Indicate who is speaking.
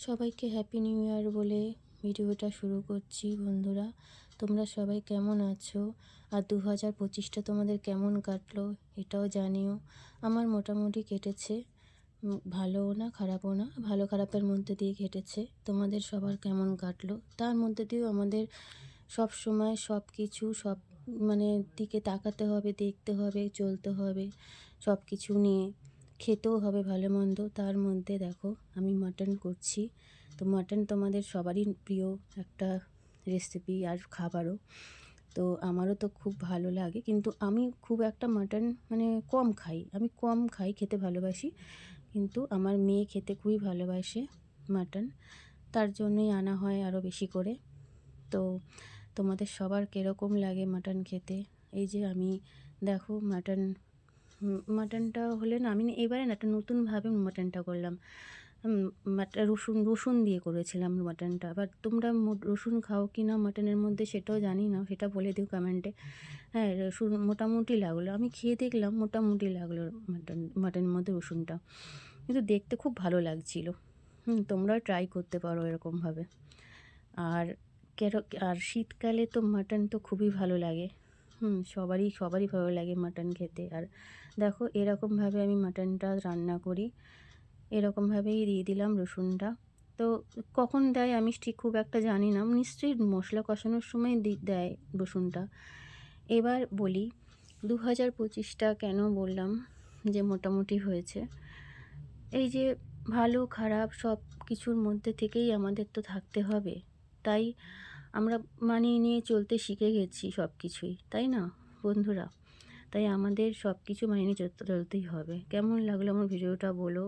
Speaker 1: সবাইকে happy new year বলে ভিডিওটা শুরু করছি। বন্ধুরা, তোমরা সবাই কেমন আছো? আর 2025টা তোমাদের কেমন কাটলো এটাও জানিও। আমার মোটামুটি কেটেছে, ভালোও না খারাপও না, ভালো খারাপের মধ্যে দিয়ে কেটেছে। তোমাদের সবার কেমন কাটলো? তার মধ্যে দিয়েও আমাদের সব সময় সব কিছু সব মানে দিকে তাকাতে হবে, দেখতে হবে, চলতে হবে, সব কিছু নিয়ে খেতেও হবে ভালো মন্দ। তার মধ্যে দেখো আমি মাটন করছি। তো মাটন তোমাদের সবারই প্রিয় একটা রেসিপি আর খাবারও। তো আমারও তো খুব ভালো লাগে, কিন্তু আমি খুব একটা মাটন মানে কম খাই, আমি কম খাই, খেতে ভালোবাসি। কিন্তু আমার মেয়ে খেতে খুবই ভালোবাসে মাটন, তার জন্যই আনা হয় আরও বেশি করে। তো তোমাদের সবার কীরকম লাগে মাটন খেতে? এই যে আমি দেখো মাটনটা হলে না, আমি এবারে না একটা নতুনভাবে মাটনটা করলাম। রসুন দিয়ে করেছিলাম মাটনটা। আবার তোমরা রসুন খাও কি না মাটনের মধ্যে সেটাও জানি না, সেটা বলে দিও কমেন্টে। হ্যাঁ, রসুন মোটামুটি লাগলো, আমি খেয়ে দেখলাম মোটামুটি লাগলো মাটনের মধ্যে রসুনটা, কিন্তু দেখতে খুব ভালো লাগছিলো। তোমরাও ট্রাই করতে পারো এরকমভাবে। আর আর শীতকালে তো মাটন তো খুবই ভালো লাগে। সবারই ভালো লাগে মাটন খেতে। আর দেখো এরকমভাবে আমি মাটনটা রান্না করি, এরকমভাবেই দিয়ে দিলাম রসুনটা। তো কখন দেয় আমি ঠিক খুব একটা জানি না, নিশ্চয়ই মশলা কষানোর সময় দেয় রসুনটা। এবার বলি 2025টা কেন বললাম যে মোটামুটি হয়েছে। এই যে ভালো খারাপ সব কিছুর মধ্যে থেকেই আমাদের তো থাকতে হবে, তাই আমরা মানিয়ে নিয়ে চলতে শিখে গেছি সব কিছুই, তাই না বন্ধুরা? তাই আমাদের সব কিছু মানিয়ে নিয়ে চলতেই হবে। কেমন লাগলো আমার ভিডিওটা বলো।